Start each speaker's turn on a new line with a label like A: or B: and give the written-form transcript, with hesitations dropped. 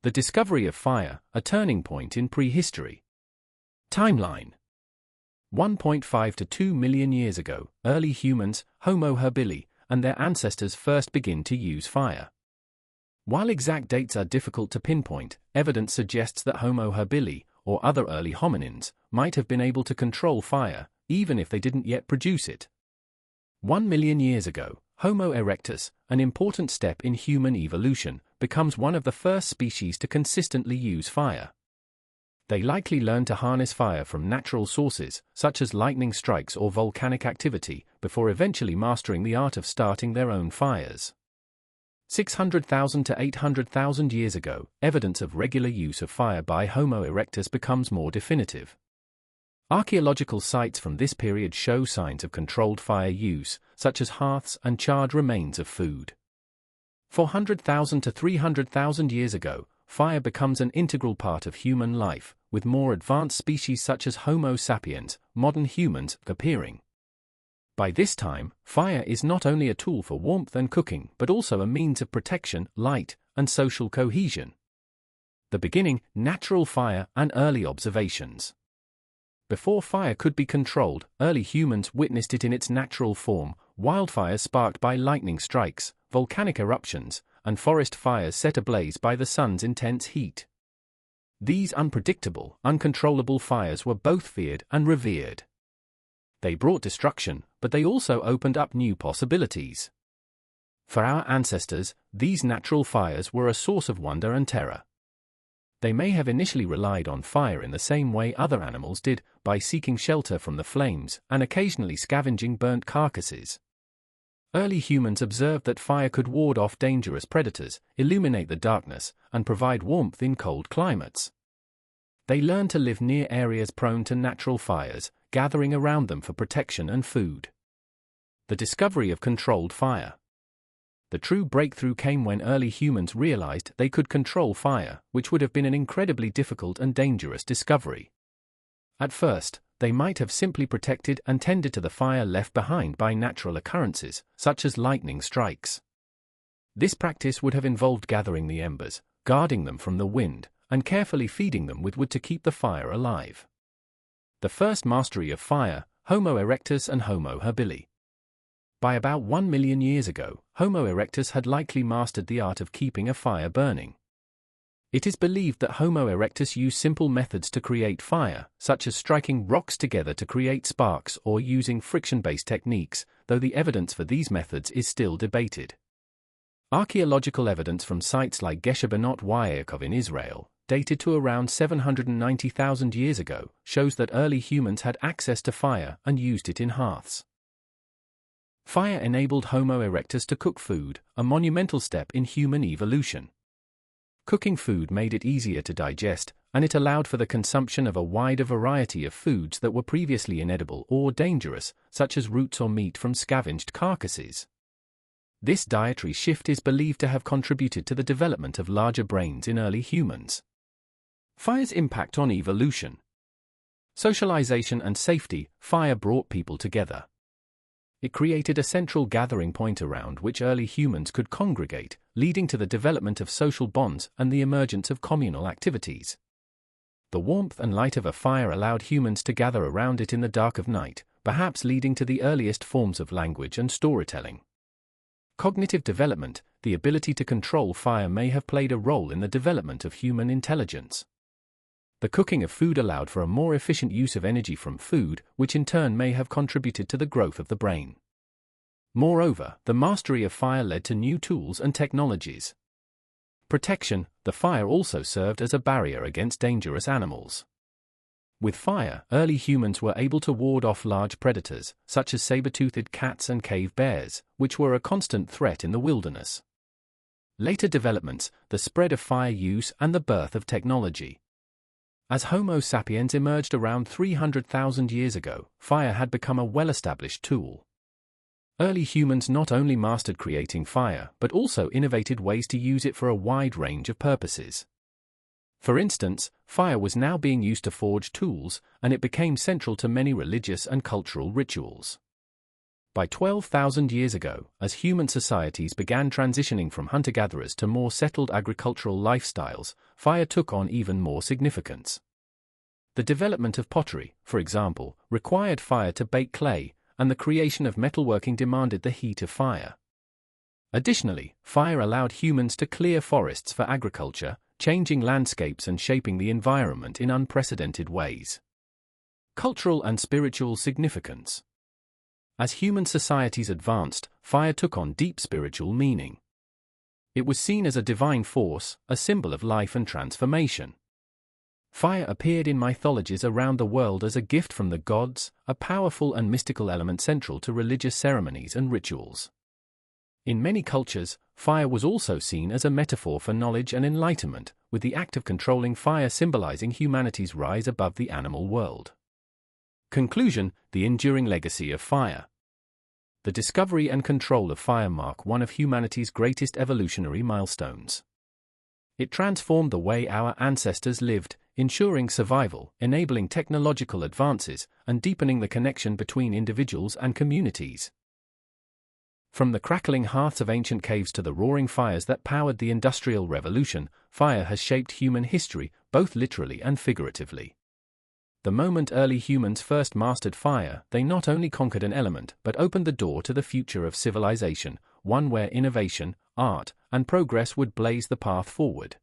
A: The discovery of fire, a turning point in prehistory. Timeline: 1.5 to 2 million years ago, early humans, Homo habilis, and their ancestors first begin to use fire. While exact dates are difficult to pinpoint, evidence suggests that Homo habilis, or other early hominins, might have been able to control fire, even if they didn't yet produce it. 1 million years ago, Homo erectus, an important step in human evolution, becomes one of the first species to consistently use fire. They likely learned to harness fire from natural sources, such as lightning strikes or volcanic activity, before eventually mastering the art of starting their own fires. 600,000 to 800,000 years ago, evidence of regular use of fire by Homo erectus becomes more definitive. Archaeological sites from this period show signs of controlled fire use, such as hearths and charred remains of food. 400,000 to 300,000 years ago, fire becomes an integral part of human life, with more advanced species such as Homo sapiens, modern humans, appearing. By this time, fire is not only a tool for warmth and cooking but also a means of protection, light, and social cohesion. The beginning, natural fire, and early observations. Before fire could be controlled, early humans witnessed it in its natural form: wildfires sparked by lightning strikes, volcanic eruptions, and forest fires set ablaze by the sun's intense heat. These unpredictable, uncontrollable fires were both feared and revered. They brought destruction, but they also opened up new possibilities. For our ancestors, these natural fires were a source of wonder and terror. They may have initially relied on fire in the same way other animals did, by seeking shelter from the flames and occasionally scavenging burnt carcasses. Early humans observed that fire could ward off dangerous predators, illuminate the darkness, and provide warmth in cold climates. They learned to live near areas prone to natural fires, gathering around them for protection and food. The discovery of controlled fire. The true breakthrough came when early humans realized they could control fire, which would have been an incredibly difficult and dangerous discovery. At first, they might have simply protected and tended to the fire left behind by natural occurrences, such as lightning strikes. This practice would have involved gathering the embers, guarding them from the wind, and carefully feeding them with wood to keep the fire alive. The first mastery of fire, Homo erectus and Homo habilis. By about 1 million years ago, Homo erectus had likely mastered the art of keeping a fire burning. It is believed that Homo erectus used simple methods to create fire, such as striking rocks together to create sparks or using friction-based techniques, though the evidence for these methods is still debated. Archaeological evidence from sites like Gesher Benot Yaakov in Israel, dated to around 790,000 years ago, shows that early humans had access to fire and used it in hearths. Fire enabled Homo erectus to cook food, a monumental step in human evolution. Cooking food made it easier to digest, and it allowed for the consumption of a wider variety of foods that were previously inedible or dangerous, such as roots or meat from scavenged carcasses. This dietary shift is believed to have contributed to the development of larger brains in early humans. Fire's impact on evolution. Socialization and safety. Fire brought people together. It created a central gathering point around which early humans could congregate, leading to the development of social bonds and the emergence of communal activities. The warmth and light of a fire allowed humans to gather around it in the dark of night, perhaps leading to the earliest forms of language and storytelling. Cognitive development. The ability to control fire may have played a role in the development of human intelligence. The cooking of food allowed for a more efficient use of energy from food, which in turn may have contributed to the growth of the brain. Moreover, the mastery of fire led to new tools and technologies. Protection. The fire also served as a barrier against dangerous animals. With fire, early humans were able to ward off large predators, such as saber-toothed cats and cave bears, which were a constant threat in the wilderness. Later developments, the spread of fire use and the birth of technology. As Homo sapiens emerged around 300,000 years ago, fire had become a well-established tool. Early humans not only mastered creating fire but also innovated ways to use it for a wide range of purposes. For instance, fire was now being used to forge tools, and it became central to many religious and cultural rituals. By 12,000 years ago, as human societies began transitioning from hunter-gatherers to more settled agricultural lifestyles, fire took on even more significance. The development of pottery, for example, required fire to bake clay, and the creation of metalworking demanded the heat of fire. Additionally, fire allowed humans to clear forests for agriculture, changing landscapes and shaping the environment in unprecedented ways. Cultural and spiritual significance. As human societies advanced, fire took on deep spiritual meaning. It was seen as a divine force, a symbol of life and transformation. Fire appeared in mythologies around the world as a gift from the gods, a powerful and mystical element central to religious ceremonies and rituals. In many cultures, fire was also seen as a metaphor for knowledge and enlightenment, with the act of controlling fire symbolizing humanity's rise above the animal world. Conclusion: the enduring legacy of fire. The discovery and control of fire mark one of humanity's greatest evolutionary milestones. It transformed the way our ancestors lived, ensuring survival, enabling technological advances, and deepening the connection between individuals and communities. From the crackling hearths of ancient caves to the roaring fires that powered the Industrial Revolution, fire has shaped human history, both literally and figuratively. The moment early humans first mastered fire, they not only conquered an element but opened the door to the future of civilization, one where innovation, art, and progress would blaze the path forward.